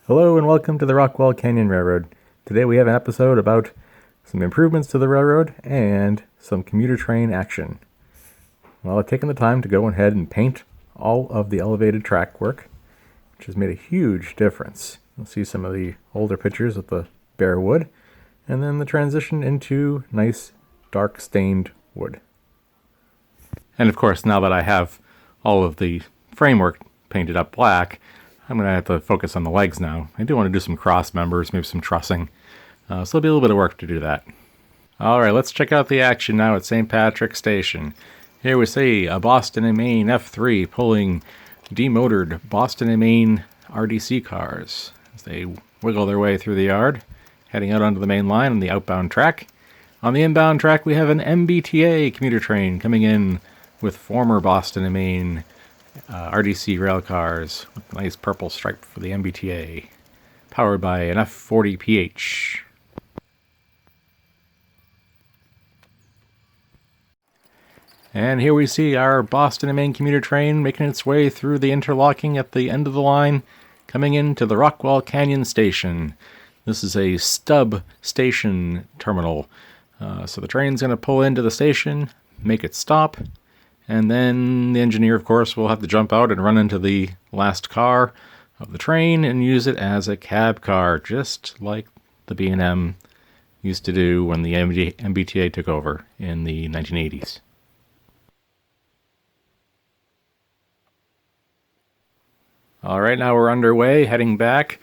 Hello and welcome to the Rockwall Canyon Railroad. Today we have an episode about some improvements to the railroad and some commuter train action. Well, I've taken the time to go ahead and paint all of the elevated track work, which has made a huge difference. You'll see some of the older pictures of the bare wood, and then the transition into nice dark stained wood. And of course, now that I have all of the framework painted up black, I'm going to have to focus on the legs now. I do want to do some cross members, maybe some trussing. So there'll be a little bit of work to do that. Alright, let's check out the action now at St. Patrick's Station. Here we see a Boston and Maine F3 pulling demotored Boston and Maine RDC cars as they wiggle their way through the yard, heading out onto the main line on the outbound track. On the inbound track, we have an MBTA commuter train coming in with former Boston and Maine RDC rail cars with a nice purple stripe for the MBTA, powered by an F40PH. And here we see our Boston and Maine commuter train making its way through the interlocking at the end of the line, coming into the Rockwall Canyon station. This is a stub station terminal. So the train's going to pull into the station, make it stop, and then the engineer, of course, will have to jump out and run into the last car of the train and use it as a cab car, just like the B&M used to do when the MBTA took over in the 1980s. All right, now we're underway, heading back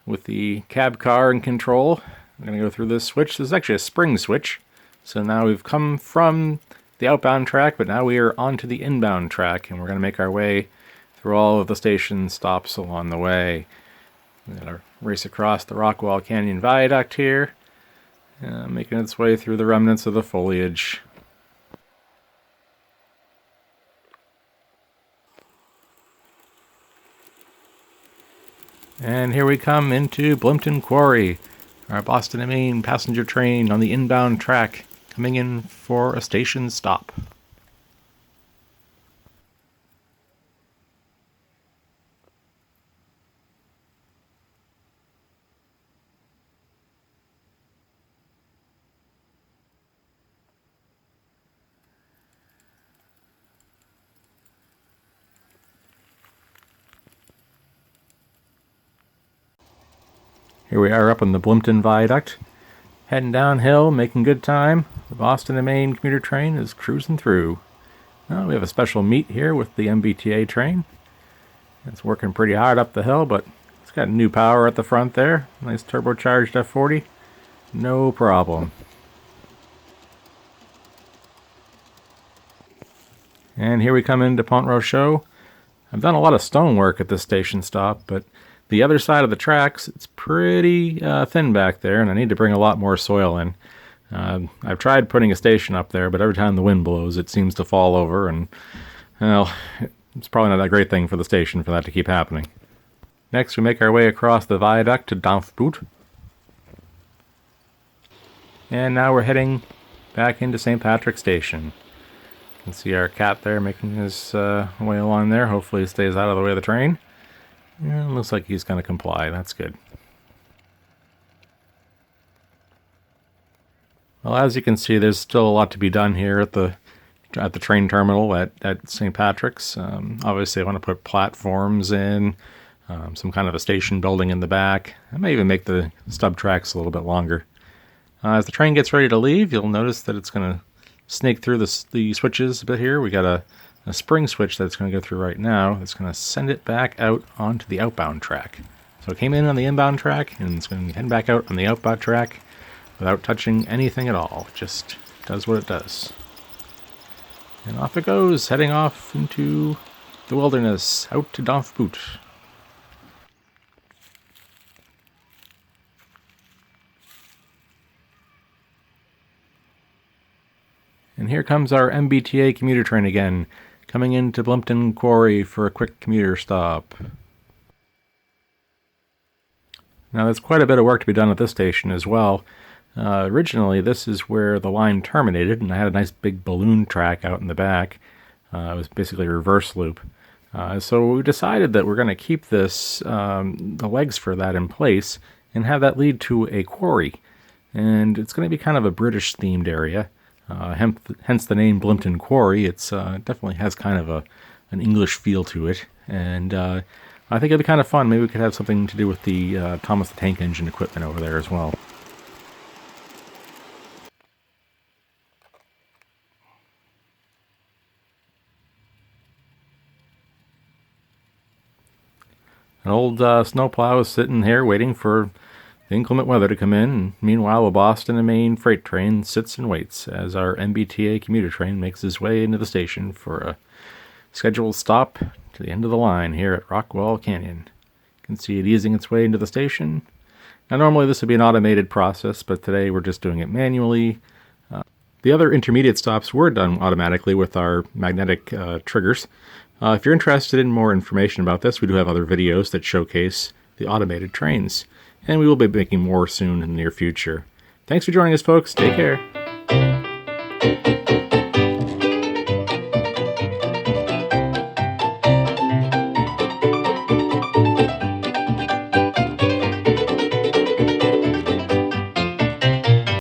with the cab car in control. I'm going to go through this switch. This is actually a spring switch. So now we've come from the outbound track, but now we are onto the inbound track, and we're going to make our way through all of the station stops along the way. We're going to race across the Rockwall Canyon Viaduct here, making its way through the remnants of the foliage. And here we come into Blimpton Quarry, our Boston and Maine passenger train on the inbound track, coming in for a station stop. Here we are up on the Blimpton Viaduct, heading downhill, making good time. The Boston and Maine commuter train is cruising through. Well, we have a special meet here with the MBTA train. It's working pretty hard up the hill, but it's got new power at the front there. Nice turbocharged F40. No problem. And here we come into Pont Rocheau. I've done a lot of stonework at this station stop, but the other side of the tracks, it's pretty thin back there, and I need to bring a lot more soil in. I've tried putting a station up there, but every time the wind blows, it seems to fall over, and, well, it's probably not a great thing for the station for that to keep happening. Next, we make our way across the viaduct to Dampfboot. And now we're heading back into St. Patrick's Station. You can see our cat there making his way along there. Hopefully he stays out of the way of the train. Yeah, looks like he's going to comply. That's good. Well, as you can see, there's still a lot to be done here at the train terminal at St. Patrick's. Obviously, I want to put platforms in, some kind of a station building in the back. I may even make the stub tracks a little bit longer. As the train gets ready to leave, you'll notice that it's going to snake through the switches a bit here. We got a spring switch that's going to go through right now. It's going to send it back out onto the outbound track. So it came in on the inbound track, and it's going to head back out on the outbound track without touching anything at all. It just does what it does. And off it goes, heading off into the wilderness, out to Dampfboot. And here comes our MBTA commuter train again, coming into Blimpton Quarry for a quick commuter stop. Now there's quite a bit of work to be done at this station as well. Originally, this is where the line terminated, and I had a nice big balloon track out in the back. It was basically a reverse loop. So we decided that we're going to keep this, the legs for that in place, and have that lead to a quarry. And it's going to be kind of a British-themed area, hence the name Blimpton Quarry. It's definitely has kind of an English feel to it, and I think it'd be kind of fun. Maybe we could have something to do with the Thomas the Tank Engine equipment over there as well. An old snowplow is sitting here waiting for the inclement weather to come in, and meanwhile a Boston and Maine freight train sits and waits as our MBTA commuter train makes its way into the station for a scheduled stop to the end of the line here at Rockwall Canyon. You can see it easing its way into the station. Now normally this would be an automated process, but today we're just doing it manually. The other intermediate stops were done automatically with our magnetic triggers. If you're interested in more information about this, we do have other videos that showcase the automated trains, and we will be making more soon in the near future. Thanks for joining us, folks. Take care.